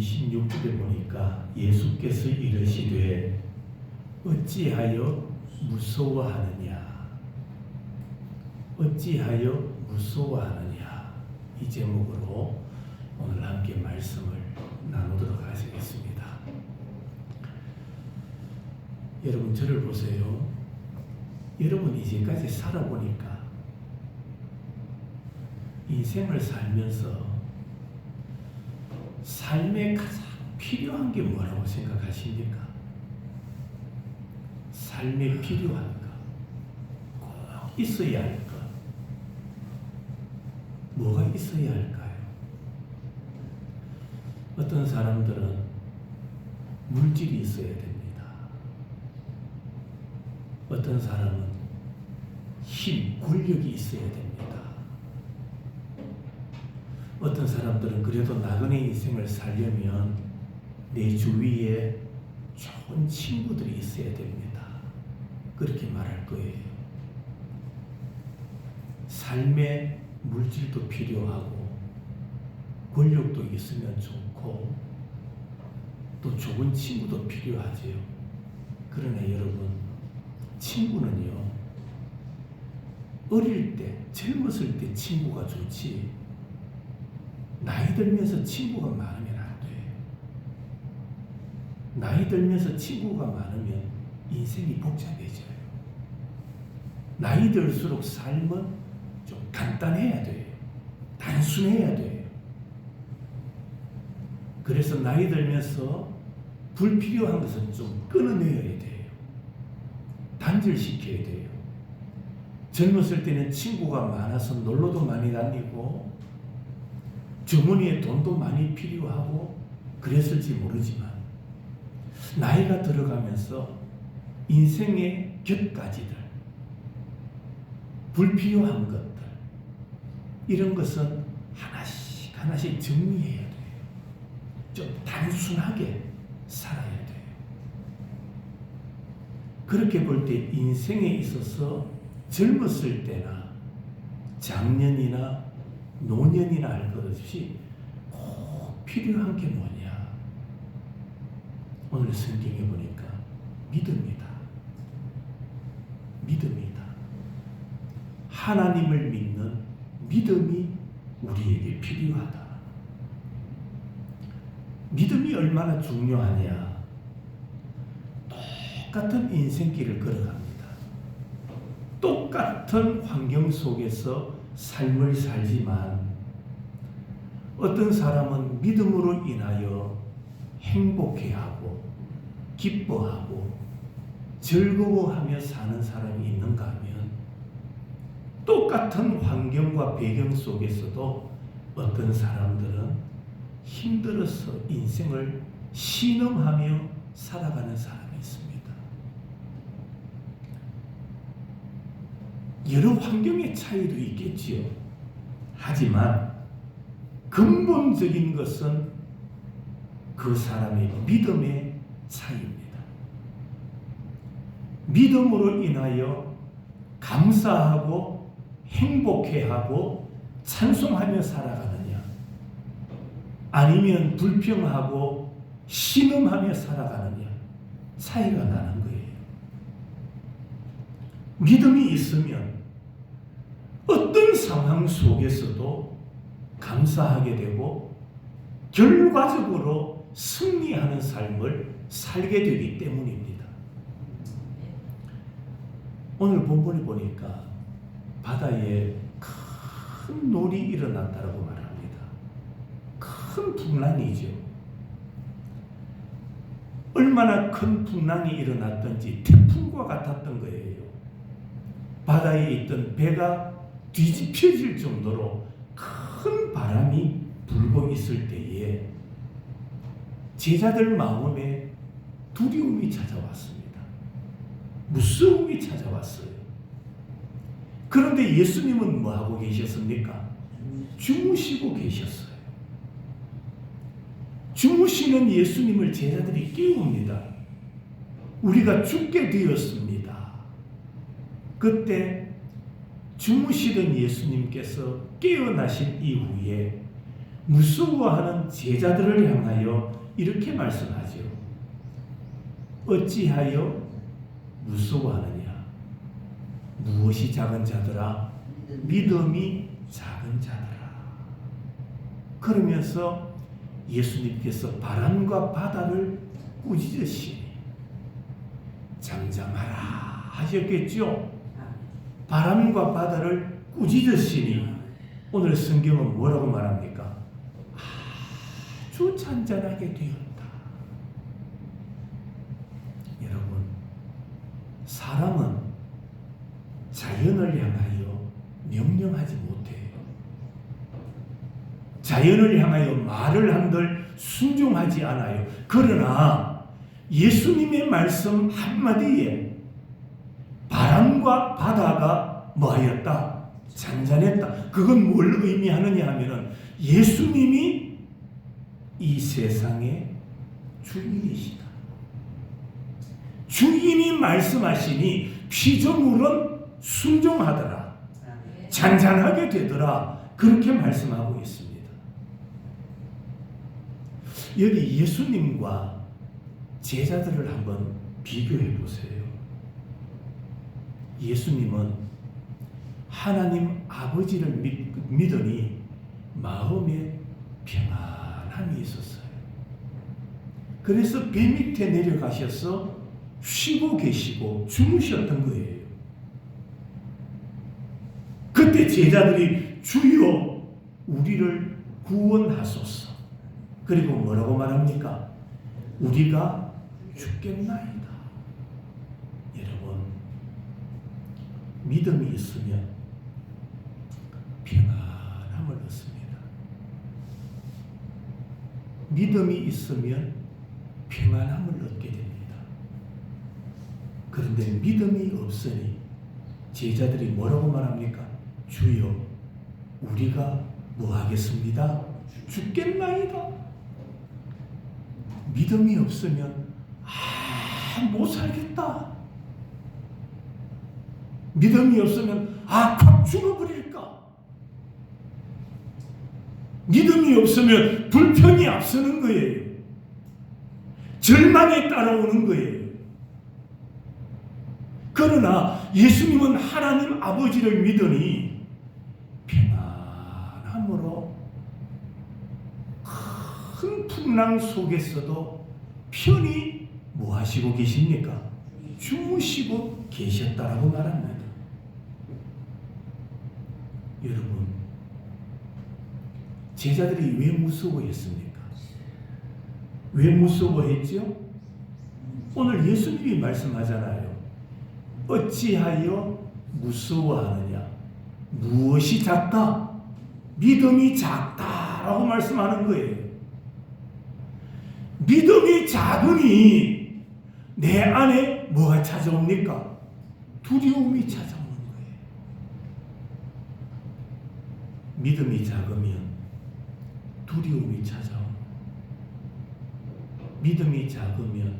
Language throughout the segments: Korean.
26절에 보니까 예수께서 이르시되 어찌하여 무서워하느냐, 어찌하여 무서워하느냐, 이 제목으로 오늘 함께 말씀을 나누도록 하시겠습니다. 여러분, 저를 보세요. 여러분 이제까지 살아보니까 인생을 살면서 삶에 가장 필요한 게 뭐라고 생각하십니까? 삶에 필요한 것, 꼭 있어야 할 것, 뭐가 있어야 할까요? 어떤 사람들은 물질이 있어야 됩니다. 어떤 사람은 힘, 권력이 있어야 됩니다. 어떤 사람들은 그래도 나그네 인생을 살려면 내 주위에 좋은 친구들이 있어야 됩니다. 그렇게 말할 거예요. 삶에 물질도 필요하고 권력도 있으면 좋고 또 좋은 친구도 필요하지요. 그러나 여러분, 친구는요, 어릴 때, 젊었을 때 친구가 좋지 나이 들면서 친구가 많으면 안 돼요. 나이 들면서 친구가 많으면 인생이 복잡해져요. 나이 들수록 삶은 좀 간단해야 돼요. 단순해야 돼요. 그래서 나이 들면서 불필요한 것은 좀 끊어내야 돼요. 단절시켜야 돼요. 젊었을 때는 친구가 많아서 놀러도 많이 다니고 주머니에 돈도 많이 필요하고 그랬을지 모르지만 나이가 들어가면서 인생의 곁가지들, 불필요한 것들, 이런 것은 하나씩 하나씩 정리해야 돼요. 좀 단순하게 살아야 돼요. 그렇게 볼 때 인생에 있어서 젊었을 때나 장년이나 노년이나 할 것 없이 꼭 필요한 게 뭐냐? 오늘 성경에 보니까 믿음이다. 믿음이다. 하나님을 믿는 믿음이 우리에게 필요하다. 믿음이 얼마나 중요하냐? 똑같은 인생길을 걸어갑니다. 똑같은 환경 속에서 삶을 살지만 어떤 사람은 믿음으로 인하여 행복해하고 기뻐하고 즐거워하며 사는 사람이 있는가 하면 똑같은 환경과 배경 속에서도 어떤 사람들은 힘들어서 인생을 신음하며 살아가는 사람이 있습니다. 여러 환경의 차이도 있겠지요. 하지만 근본적인 것은 그 사람의 믿음의 차이입니다. 믿음으로 인하여 감사하고 행복해하고 찬송하며 살아가느냐, 아니면 불평하고 신음하며 살아가느냐, 차이가 나는 거예요. 믿음이 있으면 어떤 상황 속에서도 감사하게 되고 결과적으로 승리하는 삶을 살게 되기 때문입니다. 오늘 본문에 보니까 바다에 큰 놀이 일어났다고 말합니다. 큰 풍랑이죠. 얼마나 큰 풍랑이 일어났던지 태풍과 같았던 거예요. 바다에 있던 배가 뒤집혀질 정도로 큰 바람이 불고 있을 때에 제자들 마음에 두려움이 찾아왔습니다. 무서움이 찾아왔어요. 그런데 예수님은 뭐 하고 계셨습니까? 주무시고 계셨어요. 주무시는 예수님을 제자들이 깨웁니다. 우리가 죽게 되었습니다. 그때 주무시던 예수님께서 깨어나신 이후에 무서워하는 제자들을 향하여 이렇게 말씀하죠. 어찌하여 무서워하느냐? 무엇이 작은 자들아? 믿음이 작은 자들아. 그러면서 예수님께서 바람과 바다를 꾸짖으시니 잠잠하라 하셨겠죠. 바람과 바다를 꾸짖으시니 오늘 성경은 뭐라고 말합니까? 아주 잔잔하게 되었다. 여러분, 사람은 자연을 향하여 명령하지 못해요. 자연을 향하여 말을 한들 순종하지 않아요. 그러나 예수님의 말씀 한마디에 바람과 바다가 뭐하였다? 잔잔했다. 그건 뭘 의미하느냐 하면은 예수님이 이 세상의 주인이시다. 주인이 말씀하시니 피조물은 순종하더라. 잔잔하게 되더라. 그렇게 말씀하고 있습니다. 여기 예수님과 제자들을 한번 비교해 보세요. 예수님은 하나님 아버지를 믿으니 마음에 평안함이 있었어요. 그래서 배 밑에 내려가셔서 쉬고 계시고 주무셨던 거예요. 그때 제자들이 주여 우리를 구원하소서. 그리고 뭐라고 말합니까? 우리가 죽겠나이다. 여러분, 믿음이 있으면 평안함을 얻습니다. 믿음이 있으면 평안함을 얻게 됩니다. 그런데 믿음이 없으니 제자들이 뭐라고 말합니까? 주여 우리가 뭐 하겠습니다? 죽겠나이다. 믿음이 없으면 못 살겠다. 믿음이 없으면 확 죽어버릴까. 믿음이 없으면 불평이 앞서는 거예요. 절망에 따라오는 거예요. 그러나 예수님은 하나님 아버지를 믿으니 평안함으로 큰 풍랑 속에서도 편히 뭐 하시고 계십니까? 주무시고 계셨다라고 말합니다. 여러분, 제자들이 왜 무서워했습니까? 왜 무서워했죠? 오늘 예수님이 말씀하잖아요. 어찌하여 무서워하느냐? 무엇이 작다? 믿음이 작다라고 말씀하는 거예요. 믿음이 작으니 내 안에 뭐가 찾아옵니까? 두려움이 찾아오는 거예요. 믿음이 작으면 두려움이 찾아오고, 믿음이 작으면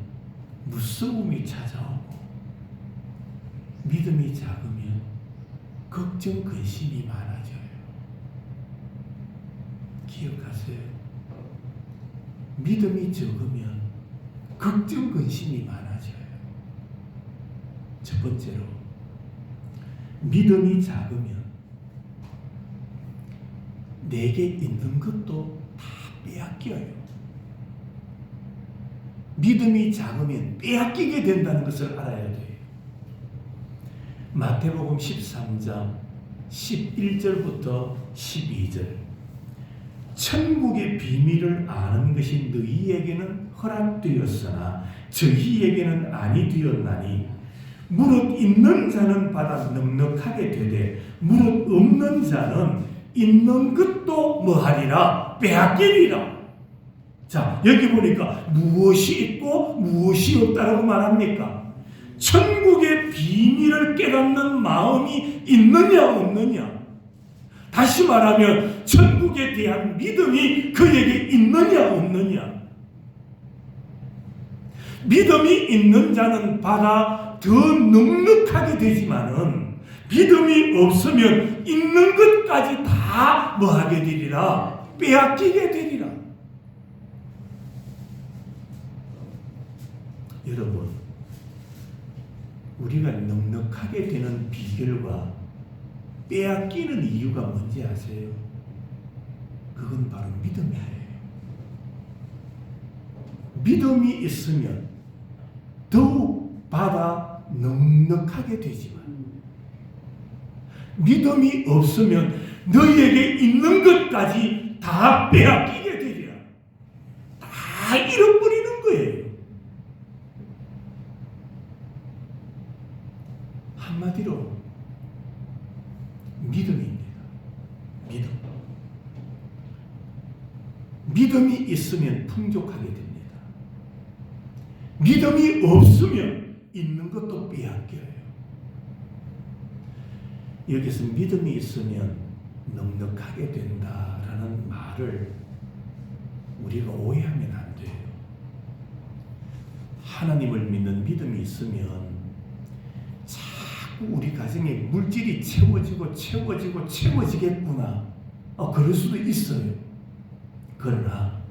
무서움이 찾아오고, 믿음이 작으면 걱정, 근심이 많아져요. 기억하세요. 믿음이 적으면 걱정, 근심이 많아져요. 첫 번째로, 믿음이 작으면 내게 있는 것도 다 빼앗겨요. 믿음이 작으면 빼앗기게 된다는 것을 알아야 돼요. 마태복음 13장 11절부터 12절. 천국의 비밀을 아는 것이 너희에게는 허락되었으나 저희에게는 아니 되었나니 무릇 있는 자는 받아 넉넉하게 되되 무릇 없는 자는 있는 것도 뭐하리라? 빼앗기리라. 자, 여기 보니까 무엇이 있고 무엇이 없다라고 말합니까? 천국의 비밀을 깨닫는 마음이 있느냐 없느냐? 다시 말하면 천국에 대한 믿음이 그에게 있느냐 없느냐? 믿음이 있는 자는 받아 더 넉넉하게 되지만은 믿음이 없으면 있는 것까지 다 뭐하게 되리라? 빼앗기게 되리라. 여러분, 우리가 넉넉하게 되는 비결과 빼앗기는 이유가 뭔지 아세요? 그건 바로 믿음이에요. 믿음이 있으면 더욱 받아 넉넉하게 되지만, 믿음이 없으면 너희에게 있는 것까지 다 빼앗기게 되리라. 다 잃어버리는 거예요. 한마디로 믿음입니다. 믿음이 있으면 풍족하게 됩니다. 믿음이 없으면 있는 것도 빼앗겨요. 여기서 믿음이 있으면 넉넉하게 된다라는 말을 우리가 오해하면 안 돼요. 하나님을 믿는 믿음이 있으면 자꾸 우리 가정에 물질이 채워지겠구나. 그럴 수도 있어요. 그러나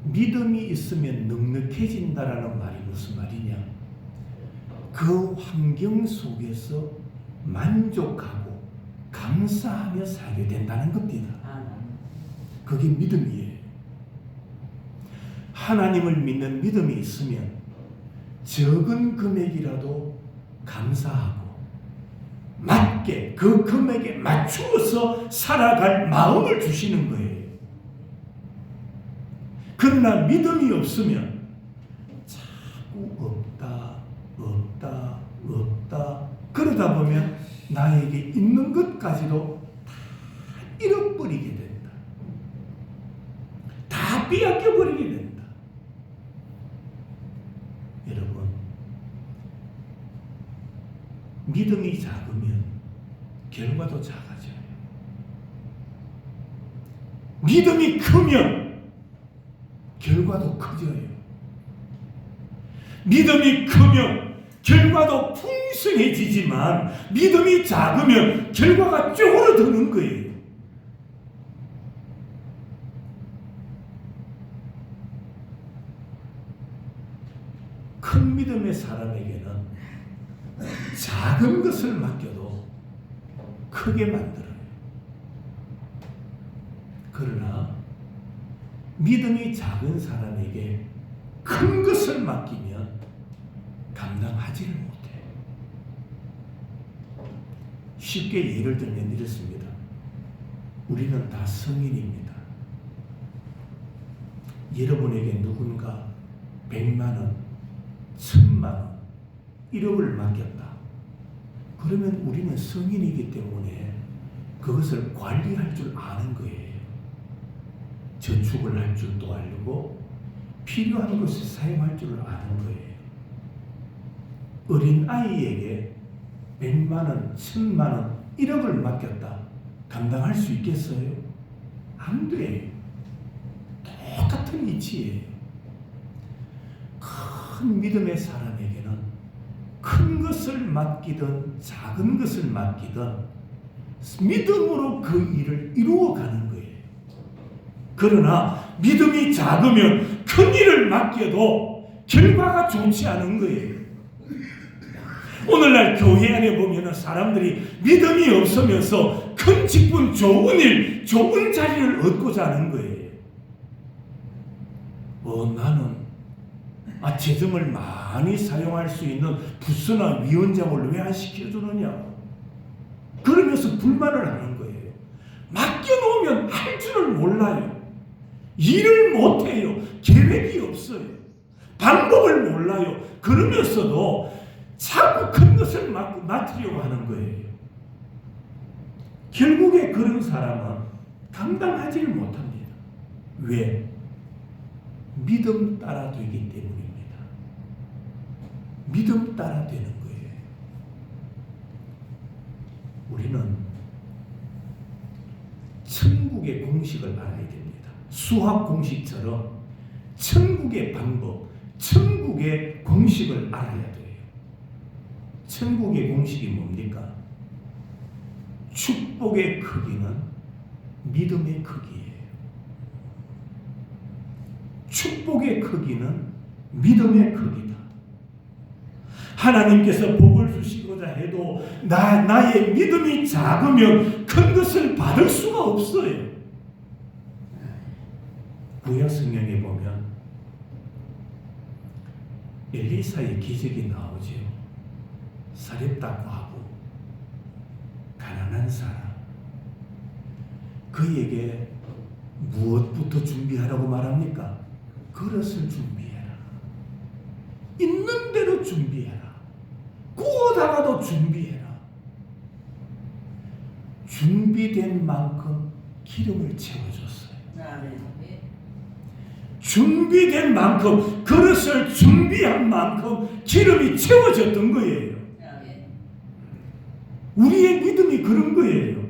믿음이 있으면 넉넉해진다라는 말이 무슨 말이냐? 그 환경 속에서 만족하고 감사하며 살게 된다는 겁니다. 그게 믿음이에요. 하나님을 믿는 믿음이 있으면 적은 금액이라도 감사하고 맞게 그 금액에 맞추어서 살아갈 마음을 주시는 거예요. 그러나 믿음이 없으면 자꾸 없다 그러다 보면 나에게 있는 것까지도 다 잃어버리게 된다. 다 빼앗겨버리게 된다. 여러분, 믿음이 작으면 결과도 작아져요. 믿음이 크면 결과도 커져요. 믿음이 크면 결과도 풍성해지지만 믿음이 작으면 결과가 쪼그러드는 거예요. 큰 믿음의 사람에게는 작은 것을 맡겨도 크게 만들어요. 그러나 믿음이 작은 사람에게 큰 것을 맡기면 감당하지를 못해요. 쉽게 예를 들면 이렇습니다. 우리는 다 성인입니다. 여러분에게 누군가 100만 원, 1000만 원, 1억을 맡겼다. 그러면 우리는 성인이기 때문에 그것을 관리할 줄 아는 거예요. 저축을 할 줄도 알고 필요한 것을 사용할 줄 아는 거예요. 어린 아이에게 100만 원, 1000만 원, 1억을 맡겼다. 감당할 수 있겠어요? 안 돼요. 똑같은 이치예요. 큰 믿음의 사람에게는 큰 것을 맡기든 작은 것을 맡기든 믿음으로 그 일을 이루어가는 거예요. 그러나 믿음이 작으면 큰 일을 맡겨도 결과가 좋지 않은 거예요. 오늘날 교회 안에 보면 사람들이 믿음이 없으면서 큰 직분, 좋은 일, 좋은 자리를 얻고자 하는 거예요. 나는 재정을 많이 사용할 수 있는 부서나 위원장을 왜 안 시켜주느냐, 그러면서 불만을 하는 거예요. 맡겨놓으면 할 줄을 몰라요. 일을 못해요. 계획이 없어요. 방법을 몰라요. 그러면서도 자꾸 큰 것을 맡으려고 하는 거예요. 결국에 그런 사람은 감당하지를 못합니다. 왜? 믿음 따라 되기 때문입니다. 믿음 따라 되는 거예요. 우리는 천국의 공식을 알아야 됩니다. 수학 공식처럼 천국의 방법, 천국의 공식을 알아야 돼요. 천국의 공식이 뭡니까? 축복의 크기는 믿음의 크기예요. 축복의 크기는 믿음의 크기다. 하나님께서 복을 주시고자 해도 나의 믿음이 작으면 큰 것을 받을 수가 없어요. 구약 성경에 보면 엘리사의 기적이 나오죠. 사렙다 과부, 가난한 사람, 그에게 무엇부터 준비하라고 말합니까? 그릇을 준비해라. 있는 대로 준비해라. 구워다가도 준비해라. 준비된 만큼 기름을 채워줬어요. 준비된 만큼, 그릇을 준비한 만큼 기름이 채워졌던 거예요. 우리의 믿음이 그런 거예요.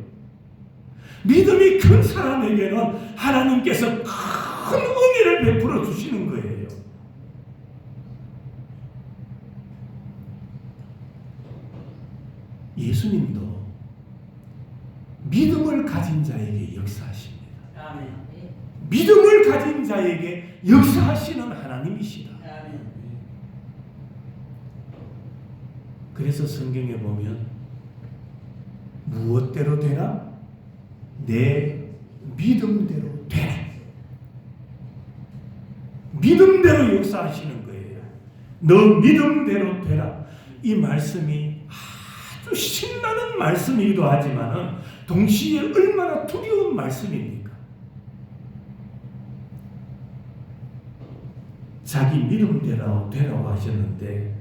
믿음이 큰 사람에게는 하나님께서 큰 은혜를 베풀어 주시는 거예요. 예수님도 믿음을 가진 자에게 역사하십니다. 믿음을 가진 자에게 역사하시는 하나님이시다. 그래서 성경에 보면 무엇대로 되나? 내 믿음대로 되라. 믿음대로 역사하시는 거예요. 너 믿음대로 되라. 이 말씀이 아주 신나는 말씀이기도 하지만 동시에 얼마나 두려운 말씀입니까? 자기 믿음대로 되라고 하셨는데,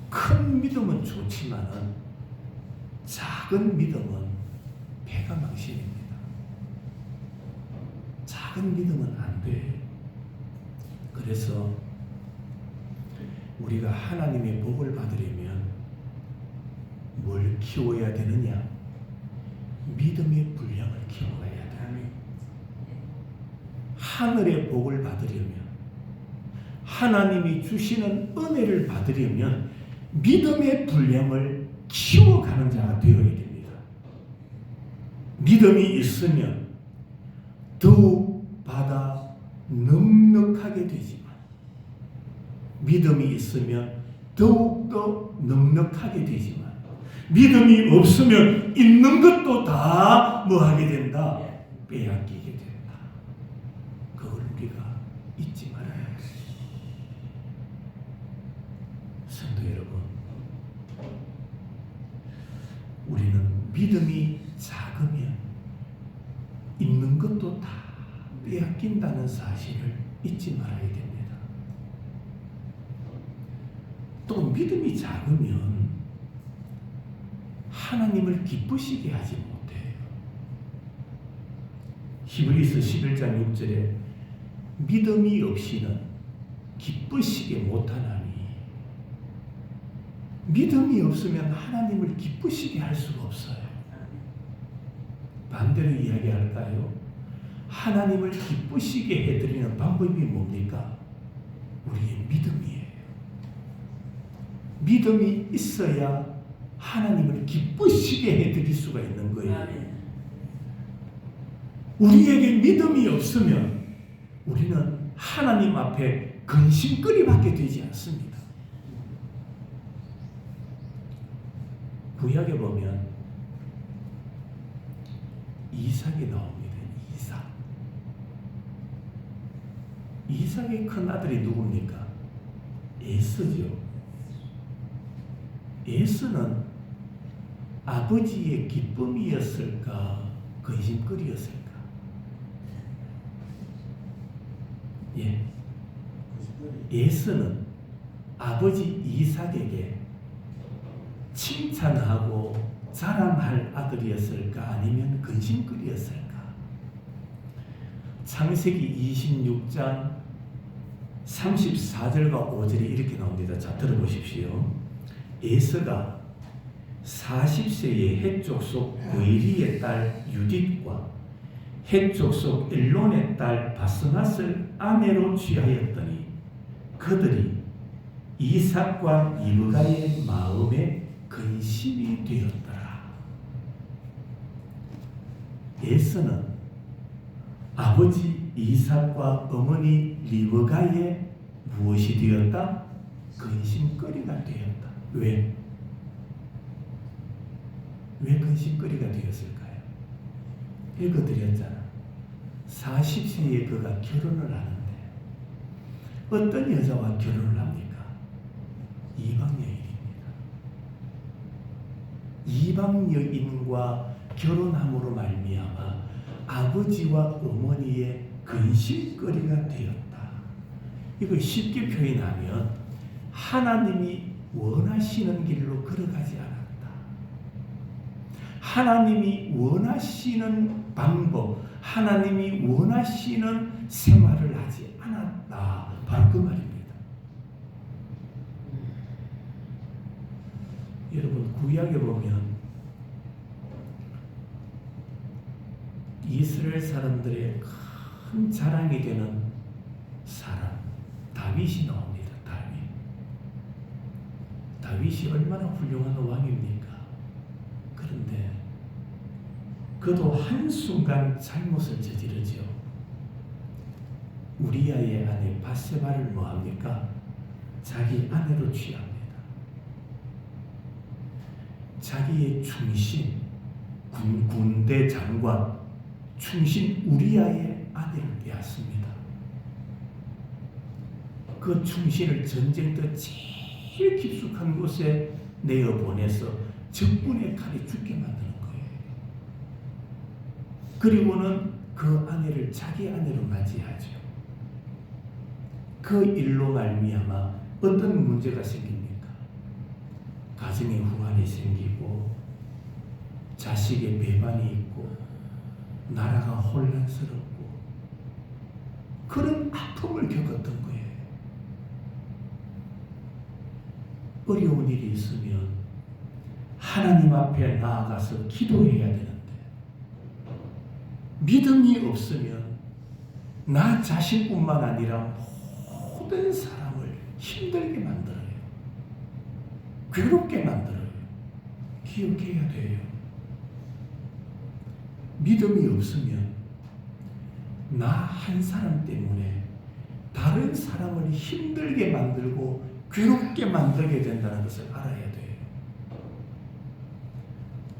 큰 믿음은 좋지만은 작은 믿음은 배가 망신입니다. 작은 믿음은 안 돼. 그래서 우리가 하나님의 복을 받으려면 뭘 키워야 되느냐? 믿음의 분량을 키워가야 돼. 하늘의 복을 받으려면, 하나님이 주시는 은혜를 받으려면 믿음의 분량을 키워가는 자가 되어야 됩니다. 믿음이 있으면 더욱 받아 넉넉하게 되지만, 믿음이 있으면 더욱더 넉넉하게 되지만, 믿음이 없으면 있는 것도 다 뭐하게 된다? 빼앗기게 된다. 그걸 우리가 잊지 말아야 해. 성도 여러분, 우리는 믿음이 작으면 있는 것도 다 빼앗긴다는 사실을 잊지 말아야 됩니다. 또 믿음이 작으면 하나님을 기쁘시게 하지 못해요. 히브리서 11장 6절에 믿음이 없이는 기쁘시게 못하나니, 믿음이 없으면 하나님을 기쁘시게 할 수가 없어요. 반대로 이야기할까요? 하나님을 기쁘시게 해드리는 방법이 뭡니까? 우리의 믿음이에요. 믿음이 있어야 하나님을 기쁘시게 해드릴 수가 있는 거예요. 우리에게 믿음이 없으면 우리는 하나님 앞에 근심거리밖에 되지 않습니다. 구약에 보면 이삭이 나옵니다. 이삭의 큰 아들이 누굽니까? 에서죠. 에서는 아버지의 기쁨이었을까, 근심거리였을까? 예. 에서는 아버지 이삭에게 칭찬하고 자랑할 아들이었을까, 아니면 근심거리였을까? 창세기 26장 34절과 5절에 이렇게 나옵니다. 자, 들어보십시오. 에서가 40세의 헷족속 고이리의 딸 유딧과 헷족속 엘론의 딸 바스맛을 아내로 취하였더니 그들이 이삭과 리브가의 마음에 근심이 되었더라. 에서는 아버지 이삭과 어머니 리브가의 무엇이 되었다? 근심거리가 되었다. 왜? 왜 근심거리가 되었을까요? 읽어드렸잖아. 40세에 그가 결혼을 하는데 어떤 여자와 결혼을 합니까? 이방 여인입니다. 이방 여인과 결혼함으로 말미암아 아버지와 어머니의 근심거리가 되었다. 이걸 쉽게 표현하면 하나님이 원하시는 길로 걸어가지 않았다. 하나님이 원하시는 방법, 하나님이 원하시는 생활을 하지 않았다. 바로 그 말입니다. 여러분, 구약에 보면 이스라엘 사람들의 큰 자랑이 되는 사람 다윗이 나옵니다. 다윗이 얼마나 훌륭한 왕입니까? 그런데 그도 한순간 잘못을 저지르죠. 우리아의 아내 바세바를 뭐합니까? 자기 아내로 취합니다. 자기의 충신, 군대 장관, 충신 우리아의 아내를 빼앗습니다. 그 충신을 전쟁터 제일 깊숙한 곳에 내어보내서 적군의 칼에 죽게 만드는 거예요. 그리고는 그 아내를 자기 아내로 맞이하죠. 그 일로 말미암아 어떤 문제가 생깁니까? 가정에 후환이 생기고 자식의 배반이 있고 나라가 혼란스럽고 그런 아픔을 겪었던 거예요. 어려운 일이 있으면 하나님 앞에 나아가서 기도해야 되는데 믿음이 없으면 나 자신뿐만 아니라 모든 사람을 힘들게 만들어요. 괴롭게 만들어요. 기억해야 돼요. 믿음이 없으면 나 한 사람 때문에 다른 사람을 힘들게 만들고 괴롭게 만들게 된다는 것을 알아야 돼요.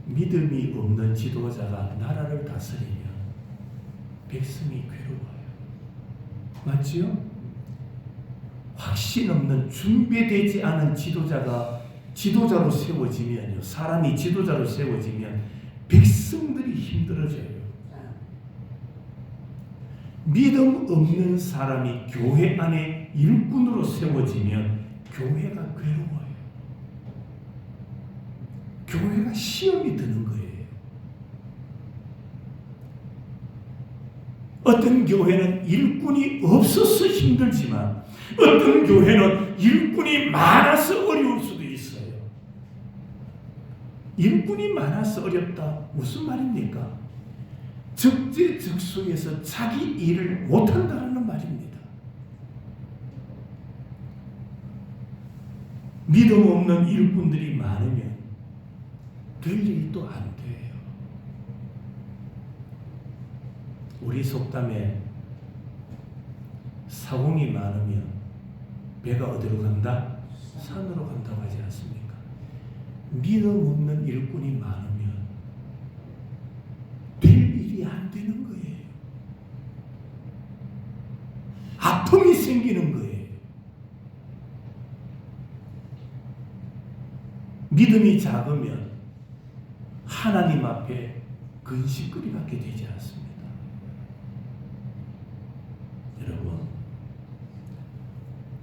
믿음이 없는 지도자가 나라를 다스리면 백성이 괴로워요. 맞지요? 확신 없는 준비되지 않은 지도자가 지도자로 세워지면요, 사람이 지도자로 세워지면 백성들이 힘들어져요. 믿음 없는 사람이 교회 안에 일꾼으로 세워지면 교회가 괴로워요. 교회가 시험이 드는 거예요. 어떤 교회는 일꾼이 없어서 힘들지만 어떤 교회는 일꾼이 많아서 어려울 수도 있어요. 일꾼이 많아서 어렵다. 무슨 말입니까? 적재적소에서 자기 일을 못한다는 말입니다. 믿음 없는 일꾼들이 많으면 될 일도 안 돼요. 우리 속담에 사공이 많으면 배가 어디로 간다? 산으로 간다고 하지 않습니까? 믿음 없는 일꾼이 많으면 될 일이 안 되는 거예요. 아픔이 생기는 거예요. 믿음이 작으면 하나님 앞에 근심거리 갖게 되지 않습니다. 여러분,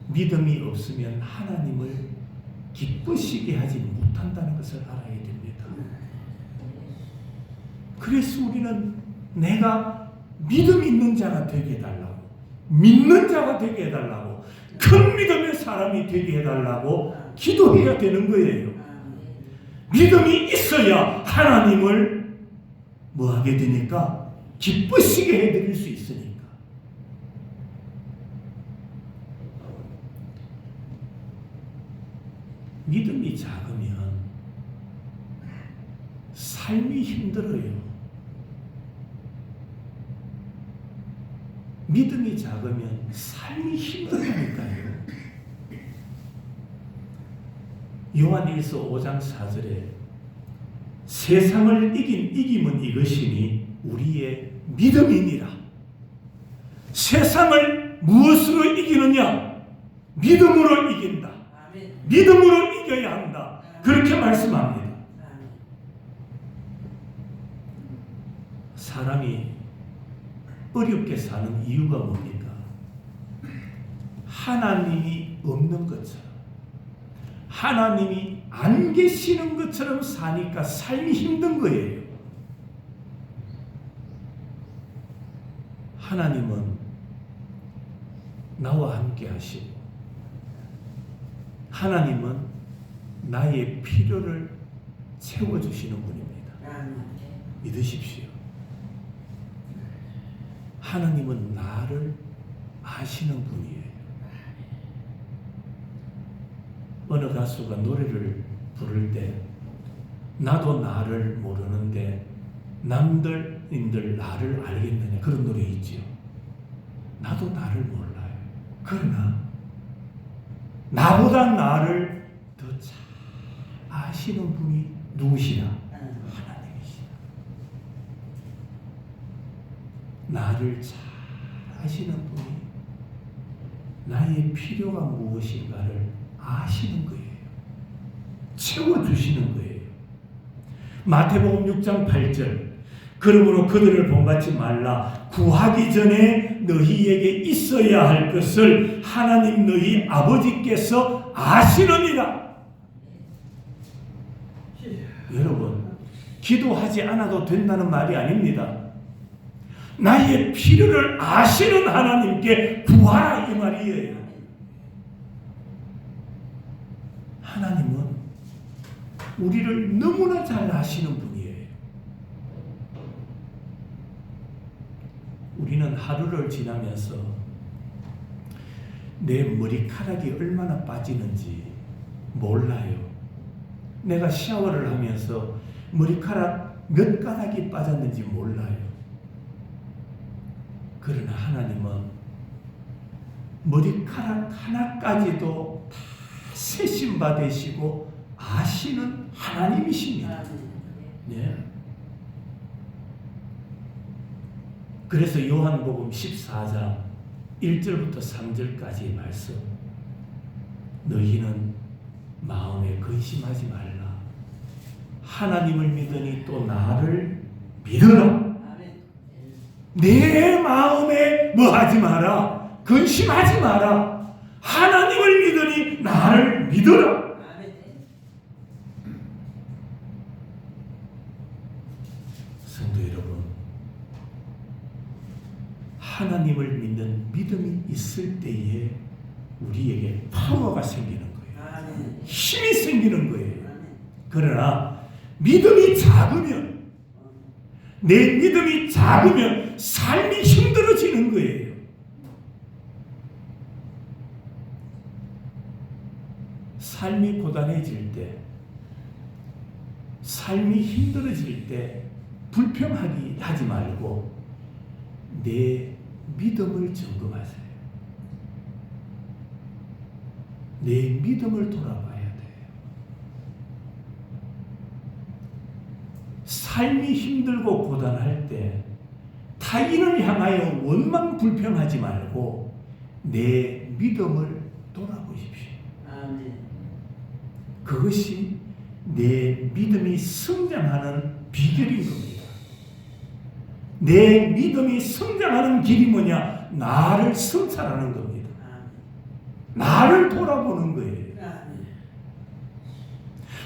믿음이 없으면 하나님을 기쁘시게 하지 못한다는 것을 알아야 됩니다. 그래서 우리는 내가 믿음 있는 자가 되게 해달라고, 믿는 자가 되게 해달라고, 큰 믿음의 사람이 되게 해달라고 기도해야 되는 거예요. 믿음이 있어야 하나님을 뭐 하게 되니까? 기쁘시게 해드릴 수 있으니까. 믿음이 작으면 삶이 힘들어요. 믿음이 작으면 삶이 힘들다니까요. 요한일서 5장 4절에 세상을 이김은 이것이니 우리의 믿음이니라. 세상을 무엇으로 이기느냐? 믿음으로 이긴다. 믿음으로 이겨야 한다. 그렇게 말씀합니다. 사람이 어렵게 사는 이유가 뭡니까? 하나님이 없는 것처럼, 하나님이 안 계시는 것처럼 사니까 삶이 힘든 거예요. 하나님은 나와 함께 하시고, 하나님은 나의 필요를 채워주시는 분입니다. 믿으십시오. 하나님은 나를 아시는 분이에요. 어느 가수가 노래를 부를 때 나도 나를 모르는데 남들인들 나를 알겠느냐, 그런 노래 있지요. 나도 나를 몰라요. 그러나 나보다 나를 더 잘 아시는 분이 누구시냐? 하나님이시다. 나를 잘 아시는 분이 나의 필요가 무엇인가를 아시는 거예요. 채워주시는 거예요. 마태복음 6장 8절, 그러므로 그들을 본받지 말라. 구하기 전에 너희에게 있어야 할 것을 하나님 너희 아버지께서 아시느니라. 여러분, 기도하지 않아도 된다는 말이 아닙니다. 나의 필요를 아시는 하나님께 구하라, 이 말이에요. 하나님은 우리를 너무나 잘 아시는 분이에요. 우리는 하루를 지나면서 내 머리카락이 얼마나 빠지는지 몰라요. 내가 샤워를 하면서 머리카락 몇 가닥이 빠졌는지 몰라요. 그러나 하나님은 머리카락 하나까지도 다 세심받으시고 아시는 하나님이십니다. 네. 그래서 요한복음 14장 1절부터 3절까지의 말씀, 너희는 마음에 근심하지 말라. 하나님을 믿으니 또 나를 믿어라. 내 마음에 뭐 하지 마라. 근심하지 마라. 하나님을 믿으니 나를 믿어라. 성도 여러분, 하나님을 믿는 믿음이 있을 때에 우리에게 파워가 생기는 거예요. 힘이 생기는 거예요. 그러나 믿음이 작으면, 내 믿음이 작으면 삶이 힘들어지는 거예요. 삶이 고단해질 때, 삶이 힘들어질 때 불평하기 하지 말고 내 믿음을 점검하세요. 내 믿음을 돌아봐야 돼요. 삶이 힘들고 고단할 때 타인을 향하여 원망 불평하지 말고 내 믿음을 돌아보십시오. 그것이 내 믿음이 성장하는 비결인 겁니다. 내 믿음이 성장하는 길이 뭐냐? 나를 성찰하는 겁니다. 나를 돌아보는 거예요.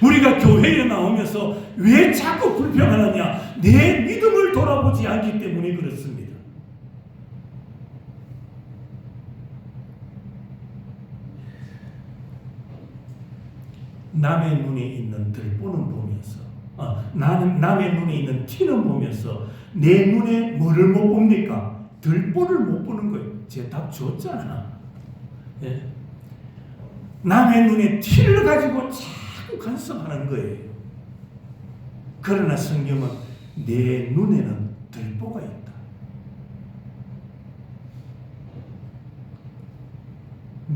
우리가 교회에 나오면서 왜 자꾸 불평하느냐? 내 믿음을 돌아보지 않기 때문에 그렇습니다. 남의 눈에 있는 들보는 보면서, 남의 눈에 있는 티는 보면서 내 눈에 뭐를 못 봅니까? 들보를 못 보는 거예요. 제 답 줬잖아. 예? 남의 눈에 티를 가지고 자꾸 간섭하는 거예요. 그러나 성경은 내 눈에는 들보가 있다.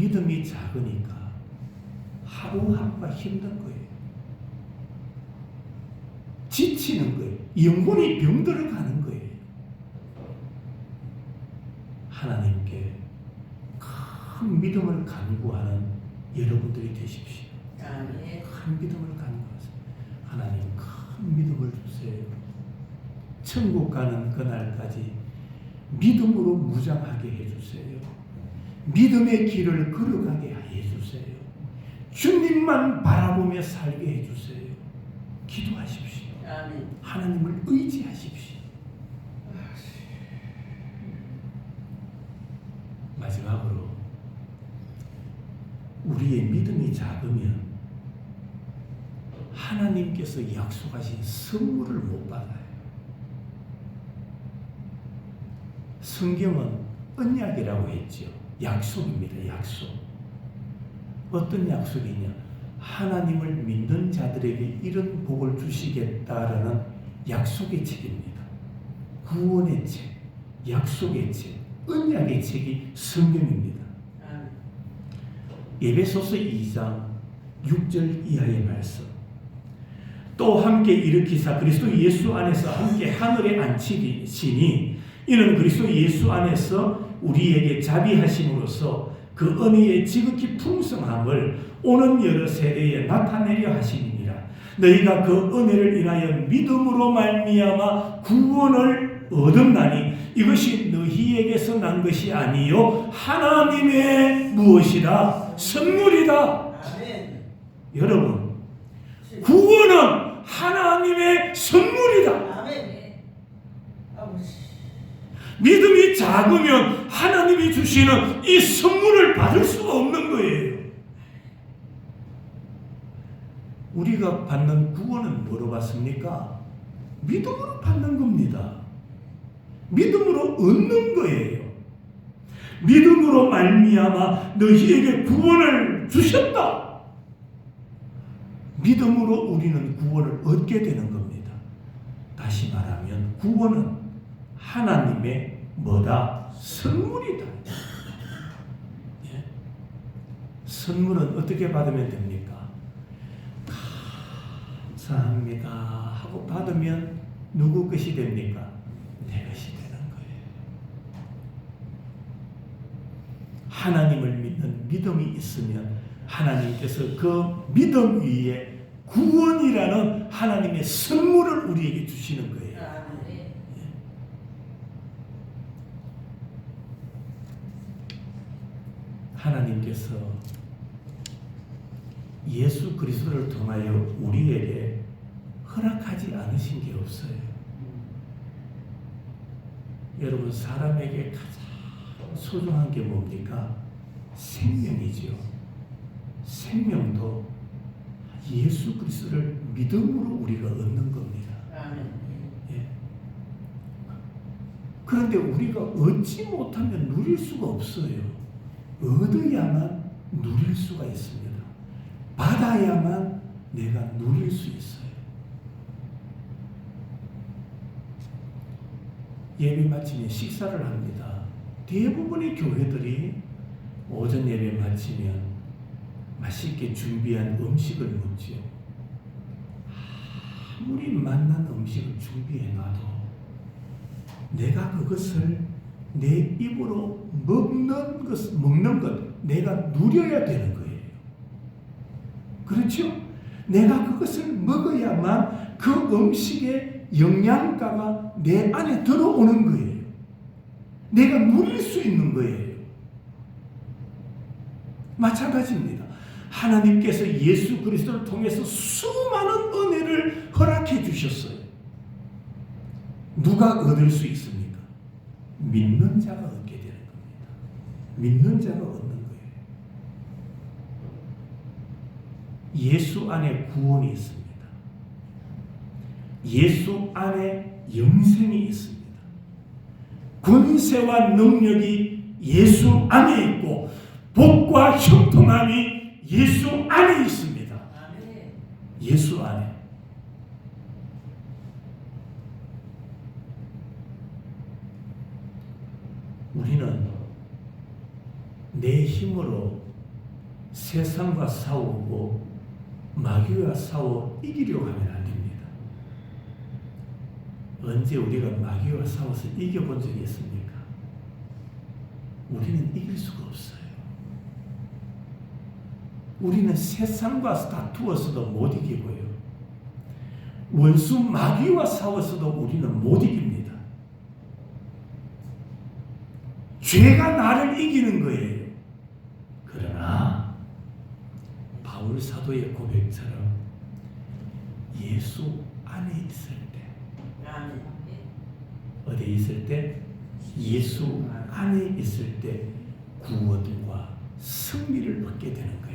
믿음이 작으니까 하루하루가 힘든 거예요. 지치는 거예요. 영혼이 병들어 가는 거예요. 하나님께 큰 믿음을 간구하는 여러분들이 되십시오. 큰 믿음을 간구하세요. 하나님 큰 믿음을 주세요. 천국 가는 그날까지 믿음으로 무장하게 해주세요. 믿음의 길을 걸어가게 해주세요. 주님만 바라보며 살게 해주세요. 기도하십시오. 하나님을 의지하십시오. 마지막으로 우리의 믿음이 작으면 하나님께서 약속하신 선물을 못 받아요. 성경은 언약이라고 했죠. 약속입니다. 약속. 어떤 약속이냐? 하나님을 믿는 자들에게 이런 복을 주시겠다라는 약속의 책입니다. 구원의 책, 약속의 책, 언약의 책이 성경입니다. 에베소서 2장 6절 이하의 말씀. 또 함께 일으키사 그리스도 예수 안에서 함께 하늘에 앉히시니 이는 그리스도 예수 안에서 우리에게 자비하심으로써 그 은혜의 지극히 풍성함을 오는 여러 세대에 나타내려 하심이니라. 너희가 그 은혜를 인하여 믿음으로 말미암아 구원을 얻었나니 이것이 너희에게서 난 것이 아니요 하나님의 무엇이라 선물이다. 아멘. 여러분, 구원은 하나님의 선물이다. 아멘. 믿음이 작으면 하나님이 주시는 이 선물을 받을 수가 없는 거예요. 우리가 받는 구원은 뭐로 받습니까? 믿음으로 받는 겁니다. 믿음으로 얻는 거예요. 믿음으로 말미암아 너희에게 구원을 주셨다. 믿음으로 우리는 구원을 얻게 되는 겁니다. 다시 말하면 구원은 하나님의 뭐다? 선물이다. 예? 선물은 어떻게 받으면 됩니까? 감사합니다 하고 받으면 누구 것이 됩니까? 내 것이 되는 거예요. 하나님을 믿는 믿음이 있으면 하나님께서 그 믿음 위에 구원이라는 하나님의 선물을 우리에게 주시는 거예요. 하나님께서 예수 그리스도를 통하여 우리에게 허락하지 않으신 게 없어요. 여러분, 사람에게 가장 소중한 게 뭡니까? 생명이지요. 생명도 예수 그리스도를 믿음으로 우리가 얻는 겁니다. 예. 그런데 우리가 얻지 못하면 누릴 수가 없어요. 얻어야만 누릴 수가 있습니다. 받아야만 내가 누릴 수 있어요. 예배 마치면 식사를 합니다. 대부분의 교회들이 오전 예배 마치면 맛있게 준비한 음식을 먹지요. 아무리 맛난 음식을 준비해놔도 내가 그것을 내 입으로 먹는 것, 내가 누려야 되는 거예요. 그렇죠? 내가 그것을 먹어야만 그 음식의 영양가가 내 안에 들어오는 거예요. 내가 누릴 수 있는 거예요. 마찬가지입니다. 하나님께서 예수 그리스도를 통해서 수많은 은혜를 허락해 주셨어요. 누가 얻을 수 있습니까? 믿는 자가 얻게 되는 겁니다. 믿는 자가 얻는 거예요. 예수 안에 구원이 있습니다. 예수 안에 영생이 있습니다. 권세와 능력이 예수 안에 있고 복과 형통함이 예수 안에 있습니다. 예수 안에. 우리는 내 힘으로 세상과 싸우고 마귀와 싸워 이기려고 하면 안 됩니다. 언제 우리가 마귀와 싸워서 이겨본 적이 있습니까? 우리는 이길 수가 없어요. 우리는 세상과 다투어서도 못 이기고요. 원수 마귀와 싸워서도 우리는 못 이깁니다. 죄가 나를 이기는 거예요. 그러나 바울 사도의 고백처럼 예수 안에 있을 때, 어디에 있을 때? 예수 안에 있을 때 구원과 승리를 얻게 되는 거예요.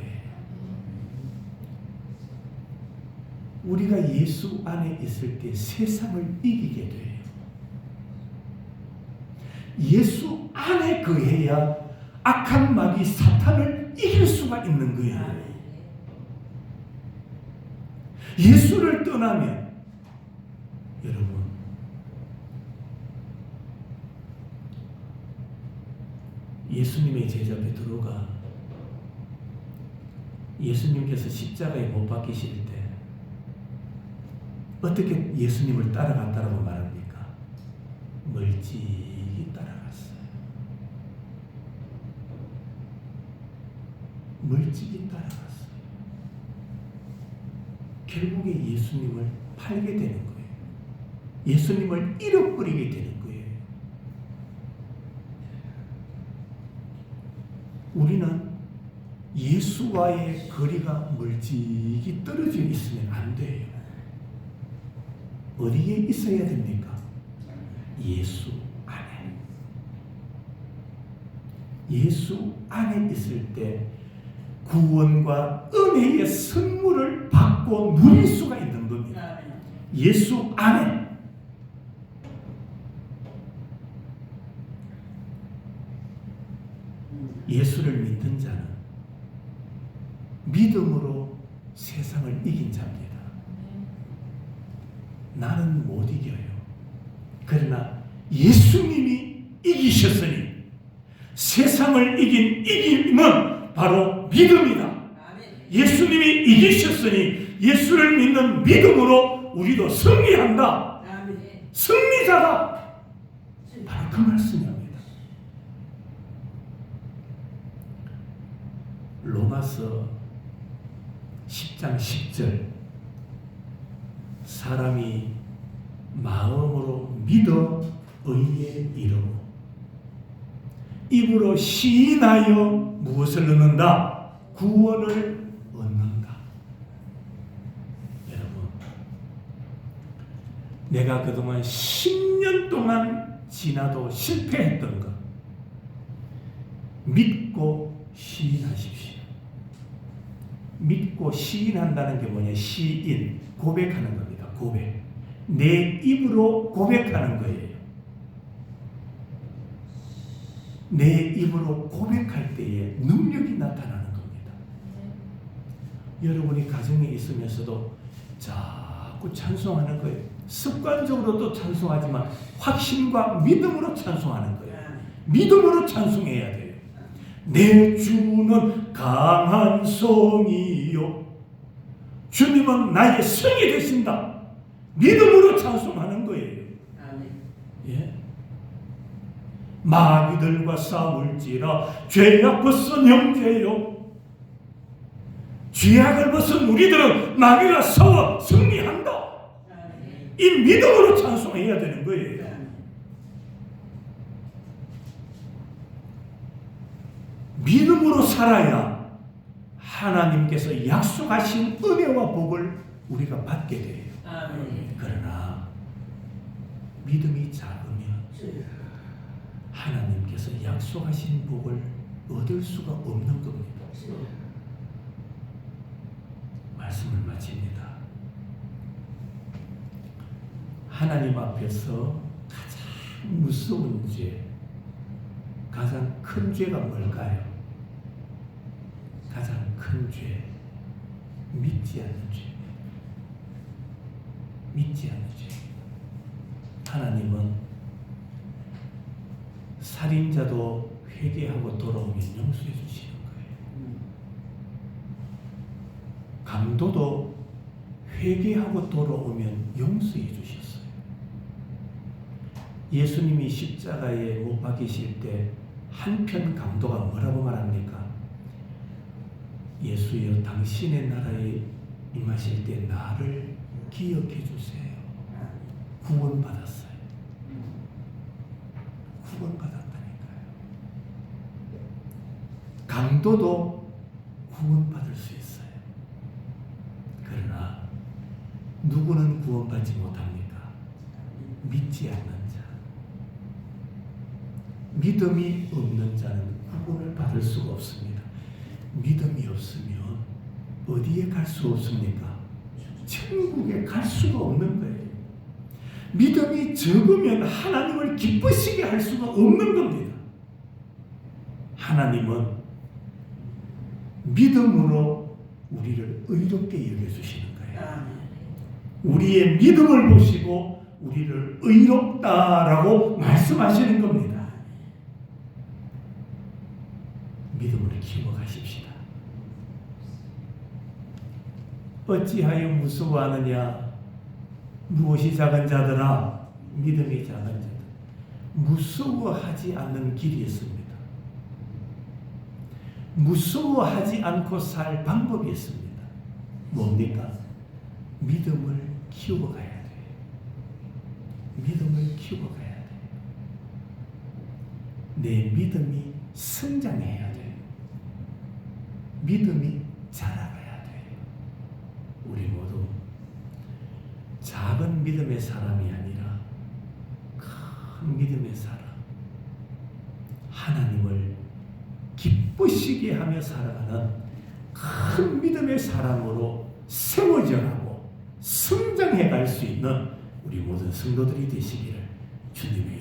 우리가 예수 안에 있을 때 세상을 이기게 돼요. 예수 안에 거해야 악한 마귀 사탄을 이길 수가 있는 거예요. 예수를 떠나면 여러분 예수님의 제자 베드로가 예수님께서 십자가에 못 박히실 때 어떻게 예수님을 따라갔다고 말합니까? 멀찍이 따라갔어요. 멀찍이 따라갔어요. 결국에 예수님을 팔게 되는 거예요. 예수님을 잃어버리게 되는 거예요. 우리는 예수와의 거리가 멀찍이 떨어져 있으면 안 돼요. 어디에 있어야 됩니까? 예수 안에. 예수 안에 있을 때 구원과 은혜의 선물을 받고 누릴 수가 있는 겁니다. 예수 안에. 예수를 믿는 자는 믿음으로 세상을 이긴 자입니다. 나는 못 이겨요. 그러나 예수님이 이기셨으니 세상을 이긴 이김은 바로 믿음이다. 예수님이 이기셨으니 예수를 믿는 믿음으로 우리도 승리한다. 승리자다. 바로 그 말씀입니다. 로마서 10장 10절 사람이 마음으로 믿어 의에 이르고 입으로 시인하여 무엇을 얻는다? 구원을 얻는다. 여러분, 내가 그동안 10년 동안 지나도 실패했던 것 믿고 시인하십시오. 믿고 시인한다는 게 뭐냐? 시인, 고백하는 겁니다. 고백. 내 입으로 고백하는 거예요. 내 입으로 고백할 때에 능력이 나타나는 겁니다. 여러분이 가정에 있으면서도 자꾸 찬송하는 거예요. 습관적으로도 찬송하지만 확신과 믿음으로 찬송하는 거예요. 믿음으로 찬송해야 돼요. 내 주는 강한 성이요 주님은 나의 성이 되신다. 믿음으로 찬송하는 거예요. 예. 마귀들과 싸울지라 죄악 벗은 형제요. 죄악을 벗은 우리들은 마귀가 싸워 승리한다. 이 믿음으로 찬송해야 되는 거예요. 믿음으로 살아야 하나님께서 약속하신 은혜와 복을 우리가 받게 돼요. 그러나 믿음이 작으면 하나님께서 약속하신 복을 얻을 수가 없는 겁니다. 말씀을 마칩니다. 하나님 앞에서 가장 무서운 죄, 가장 큰 죄가 뭘까요? 가장 큰 죄, 믿지 않는 죄. 믿지 않는 죄. 하나님은 살인자도 회개하고 돌아오면 용서해 주시는 거예요. 강도도 회개하고 돌아오면 용서해 주셨어요. 예수님이 십자가에 못 박히실 때 한편 강도가 뭐라고 말합니까? 예수여 당신의 나라에 임하실 때 나를 기억해 주세요. 구원받았어요. 구원받았다니까요. 강도도 구원받을 수 있어요. 그러나 누구는 구원받지 못합니까? 믿지 않는 자. 믿음이 없는 자는 구원을 받을 수가 없습니다. 믿음이 없으면 어디에 갈 수 없습니까? 천국에 갈 수가 없는 거예요. 믿음이 적으면 하나님을 기쁘시게 할 수가 없는 겁니다. 하나님은 믿음으로 우리를 의롭게 여겨주시는 거예요. 우리의 믿음을 보시고 우리를 의롭다라고 말씀하시는 겁니다. 믿음을 키워가십시다. 어찌하여 무서워하느냐? 무엇이 작은 자들아? 믿음이 작은 자들. 무서워하지 않는 길이 있습니다. 무서워하지 않고 살 방법이 있습니다. 뭡니까? 믿음을 키워가야 돼요. 믿음을 키워가야 돼요. 내 믿음이 성장해야 돼요. 믿음이 자라가야 돼요. 우리 모두 작은 믿음의 사람이 아니라 큰 믿음의 사람, 하나님을 기쁘시게 하며 살아가는 큰 믿음의 사람으로 세워져가고 성장해 갈 수 있는 우리 모든 성도들이 되시기를 주님의